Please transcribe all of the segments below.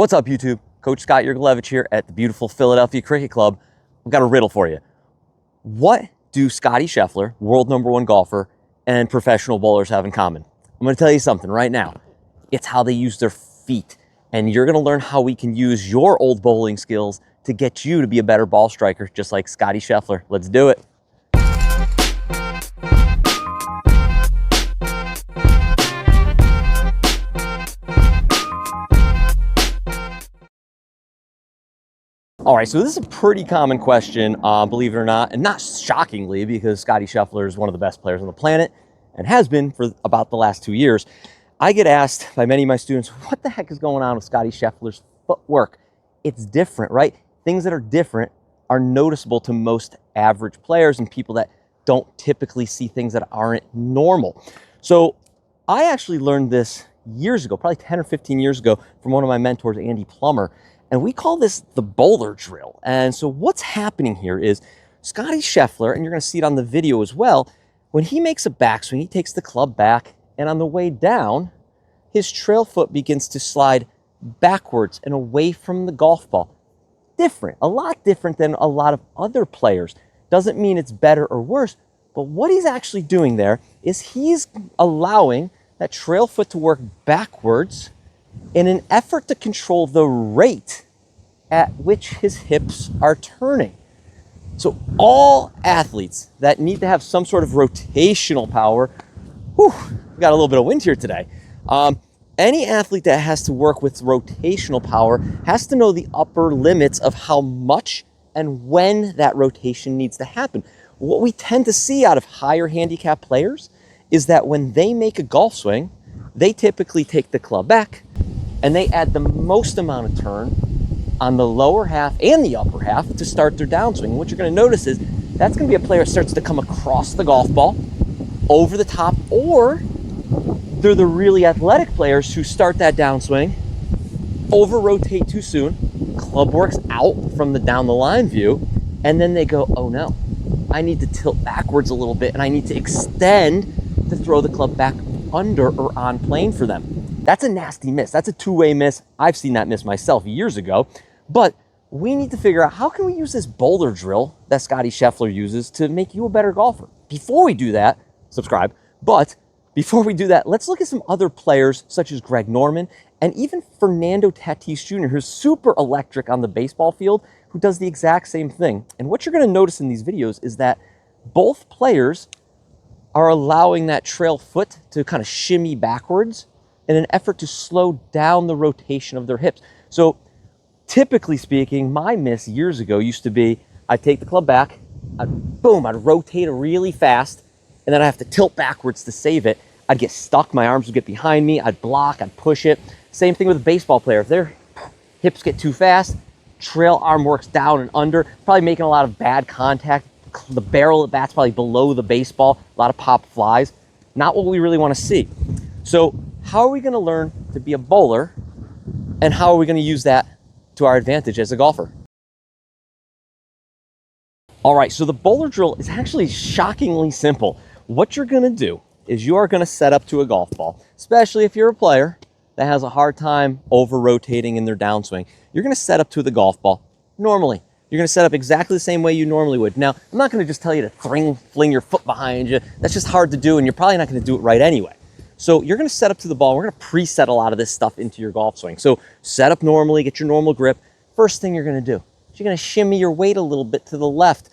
What's up, YouTube? Coach Scott Yurgz here at the beautiful Philadelphia Cricket Club. I've got a riddle for you. What do Scottie Scheffler, world #1 golfer, and professional bowlers have in common? I'm going to tell you something right now. It's how they use their feet. And you're going to learn how we can use your old bowling skills to get you to be a better ball striker, just like Scottie Scheffler. Let's do it. All right, so this is a pretty common question, believe it or not, and not shockingly, because Scottie Scheffler is one of the best players on the planet and has been for about the last 2 years. I get asked by many of my students, what the heck is going on with Scottie Scheffler's footwork? It's different, right? Things that are different are noticeable to most average players and people that don't typically see things that aren't normal. So I actually learned this years ago, probably 10 or 15 years ago, from one of my mentors, Andy Plummer. And we call this the bowler drill. And so what's happening here is Scottie Scheffler, and you're going to see it on the video as well, when he makes a backswing, he takes the club back, and on the way down, his trail foot begins to slide backwards and away from the golf ball. Different, a lot different than a lot of other players. Doesn't mean it's better or worse, but what he's actually doing there is he's allowing that trail foot to work backwards in an effort to control the rate at which his hips are turning. So all athletes that need to have some sort of rotational power, we got a little bit of wind here today. Any athlete that has to work with rotational power has to know the upper limits of how much and when that rotation needs to happen. What we tend to see out of higher handicap players is that when they make a golf swing, they typically take the club back and they add the most amount of turn on the lower half and the upper half to start their downswing. And what you're going to notice is that's going to be a player that starts to come across the golf ball, over the top, or they're the really athletic players who start that downswing, over-rotate too soon, club works out from the down the line view, and then they go, oh no, I need to tilt backwards a little bit and I need to extend to throw the club back under or on plane for them. That's a nasty miss. That's a two-way miss. I've seen that miss myself years ago. But we need to figure out how can we use this bowler drill that Scottie Scheffler uses to make you a better golfer. Before we do that, subscribe. But before we do that, let's look at some other players such as Greg Norman and even Fernando Tatis Jr., who's super electric on the baseball field, who does the exact same thing. And what you're going to notice in these videos is that both players are allowing that trail foot to kind of shimmy backwards in an effort to slow down the rotation of their hips. So typically speaking, my miss years ago used to be I'd take the club back, I'd rotate it really fast, and then I have to tilt backwards to save it. I'd get stuck, my arms would get behind me, I'd block, I'd push it. Same thing with a baseball player. If their hips get too fast, trail arm works down and under, probably making a lot of bad contact. The barrel of the bat's probably below the baseball, a lot of pop flies. Not what we really want to see. So how are we going to learn to be a bowler, and how are we going to use that to our advantage as a golfer? All right, so the bowler drill is actually shockingly simple. What you're going to do is you are going to set up to a golf ball, especially if you're a player that has a hard time over-rotating in their downswing. You're going to set up to the golf ball normally. You're going to set up exactly the same way you normally would. Now, I'm not going to just tell you to fling your foot behind you. That's just hard to do, and you're probably not going to do it right anyway. So you're going to set up to the ball. We're going to preset a lot of this stuff into your golf swing. So set up normally, get your normal grip. First thing you're going to do is you're going to shimmy your weight a little bit to the left.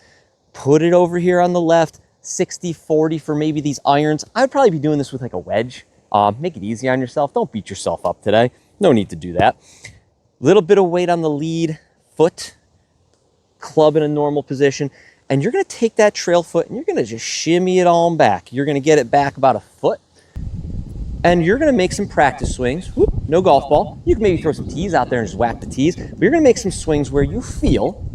Put it over here on the left, 60-40 for maybe these irons. I'd probably be doing this with like a wedge. Make it easy on yourself. Don't beat yourself up today. No need to do that. Little bit of weight on the lead foot, club in a normal position. And you're going to take that trail foot and you're going to just shimmy it on back. You're going to get it back about a foot. And you're going to make some practice swings. Whoop, no golf ball. You can maybe throw some tees out there and just whack the tees. But you're going to make some swings where you feel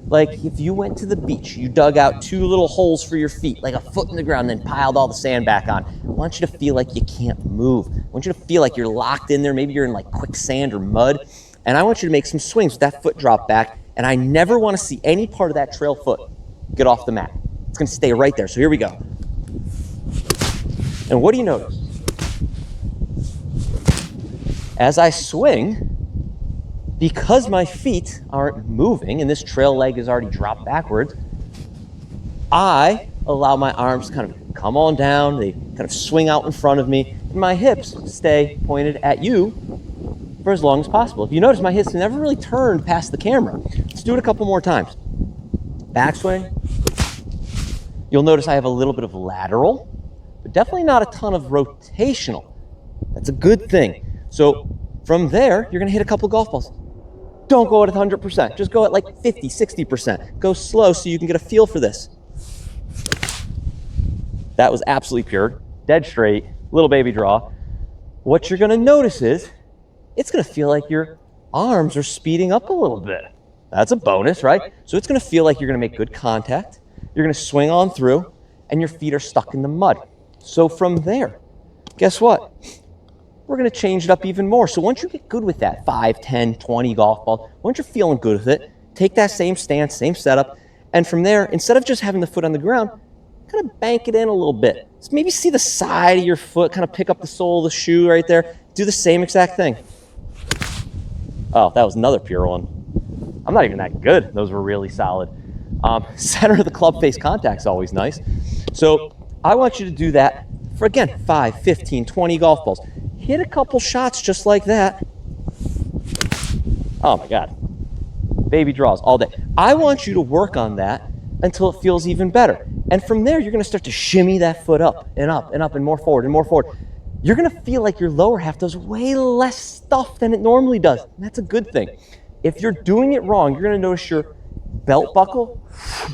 like if you went to the beach, you dug out 2 little holes for your feet, like a foot in the ground, then piled all the sand back on. I want you to feel like you can't move. I want you to feel like you're locked in there. Maybe you're in like quicksand or mud. And I want you to make some swings with that foot drop back. And I never want to see any part of that trail foot get off the mat. It's going to stay right there. So here we go. And what do you notice? As I swing, because my feet aren't moving and this trail leg is already dropped backwards, I allow my arms to kind of come on down, they kind of swing out in front of me, and my hips stay pointed at you for as long as possible. If you notice, my hips never really turned past the camera. Let's do it a couple more times. Backswing. You'll notice I have a little bit of lateral, but definitely not a ton of rotational. That's a good thing. So from there, you're gonna hit a couple golf balls. Don't go at 100%, just go at like 50, 60%. Go slow so you can get a feel for this. That was absolutely pure, dead straight, little baby draw. What you're gonna notice is, it's gonna feel like your arms are speeding up a little bit. That's a bonus, right? So it's gonna feel like you're gonna make good contact, you're gonna swing on through, and your feet are stuck in the mud. So from there, guess what? We're gonna change it up even more. So once you get good with that 5, 10, 20 golf balls, once you're feeling good with it, take that same stance, same setup, and from there, instead of just having the foot on the ground, kind of bank it in a little bit. So maybe see the side of your foot, kind of pick up the sole of the shoe right there. Do the same exact thing. Oh, that was another pure one. I'm not even that good. Those were really solid. Center of the club face contact is always nice. So I want you to do that for, again, 5, 15, 20 golf balls. Hit a couple shots just like that. Oh my God. Baby draws all day. I want you to work on that until it feels even better. And from there, you're gonna start to shimmy that foot up and up and up and more forward and more forward. You're gonna feel like your lower half does way less stuff than it normally does. And that's a good thing. If you're doing it wrong, you're gonna notice your belt buckle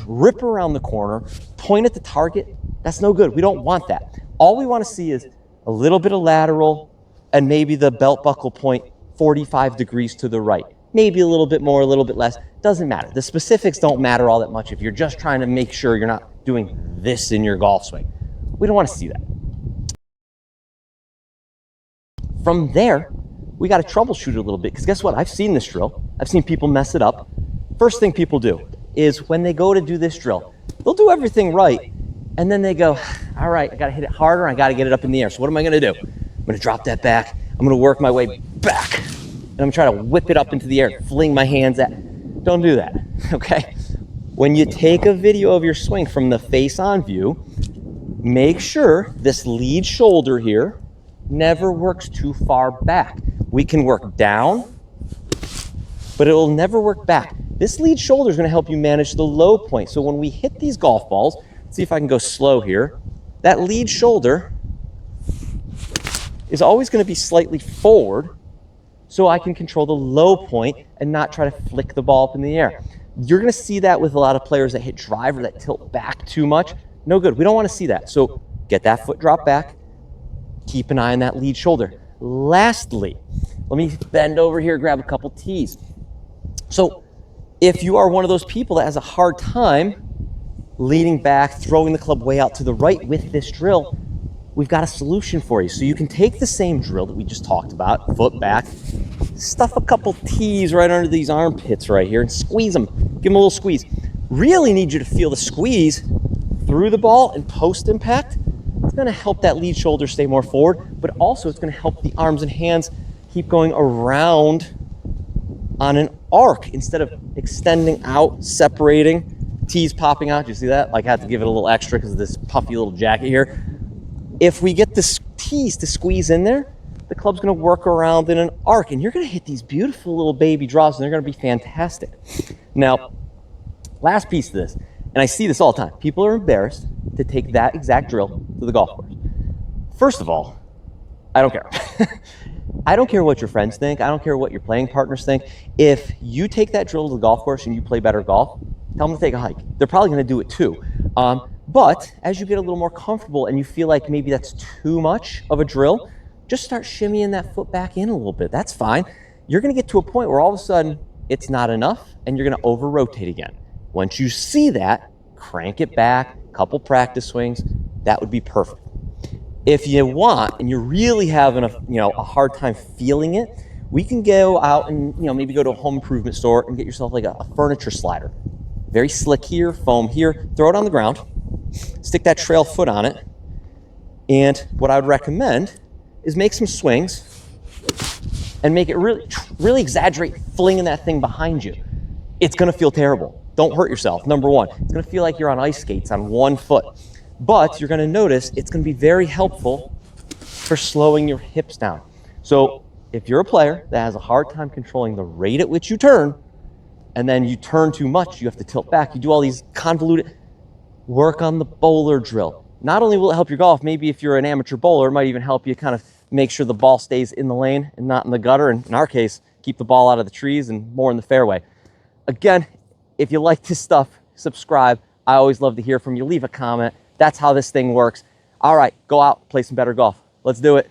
rip around the corner, point at the target. That's no good. We don't want that. All we wanna see is a little bit of lateral and maybe the belt buckle point 45 degrees to the right. Maybe a little bit more, a little bit less. Doesn't matter. The specifics don't matter all that much if you're just trying to make sure you're not doing this in your golf swing. We don't want to see that. From there, we got to troubleshoot it a little bit, because guess what? I've seen this drill. I've seen people mess it up. First thing people do is when they go to do this drill, they'll do everything right, and then they go, all right, I got to hit it harder, I got to get it up in the air. So what am I going to do? I'm going to drop that back. I'm going to work my way back, and I'm trying to whip it up into the air, fling my hands at. Don't do that, okay? When you take a video of your swing from the face-on view, make sure this lead shoulder here never works too far back. We can work down, but it will never work back. This lead shoulder is going to help you manage the low point. So when we hit these golf balls, see if I can go slow here, that lead shoulder is always going to be slightly forward, so I can control the low point and not try to flick the ball up in the air. You're going to see that with a lot of players that hit driver that tilt back too much. No good. We don't want to see that. So get that foot drop back. Keep an eye on that lead shoulder. Lastly, let me bend over here, grab a couple tees. So if you are one of those people that has a hard time leaning back, throwing the club way out to the right with this drill, we've got a solution for you. So you can take the same drill that we just talked about, foot back, stuff a couple tees right under these armpits right here and squeeze them. Give them a little squeeze. Really need you to feel the squeeze through the ball and post impact. It's gonna help that lead shoulder stay more forward, but also it's gonna help the arms and hands keep going around on an arc instead of extending out, separating, tees popping out. Do you see that? Like I have to give it a little extra because of this puffy little jacket here. If we get the tees to squeeze in there, the club's gonna work around in an arc and you're gonna hit these beautiful little baby draws and they're gonna be fantastic. Now, last piece of this, and I see this all the time. People are embarrassed to take that exact drill to the golf course. First of all, I don't care. I don't care what your friends think. I don't care what your playing partners think. If you take that drill to the golf course and you play better golf, tell them to take a hike. They're probably gonna do it too. But as you get a little more comfortable and you feel like maybe that's too much of a drill, just start shimmying that foot back in a little bit. That's fine. You're gonna get to a point where all of a sudden it's not enough and you're gonna over rotate again. Once you see that, crank it back, couple practice swings, that would be perfect. If you want and you're really having a hard time feeling it, we can go out and maybe go to a home improvement store and get yourself like a furniture slider. Very slick here, foam here, throw it on the ground, stick that trail foot on it, and what I would recommend is make some swings and make it really exaggerate flinging that thing behind you. It's gonna feel terrible. Don't hurt yourself, number one. It's gonna feel like you're on ice skates on one foot. But you're gonna notice it's gonna be very helpful for slowing your hips down. So if you're a player that has a hard time controlling the rate at which you turn, and then you turn too much, you have to tilt back, you do all these convoluted, work on the bowler drill. Not only will it help your golf, maybe if you're an amateur bowler, it might even help you kind of make sure the ball stays in the lane and not in the gutter. And in our case, keep the ball out of the trees and more in the fairway. Again, if you like this stuff, subscribe. I always love to hear from you. Leave a comment. That's how this thing works. All right, go out, play some better golf. Let's do it.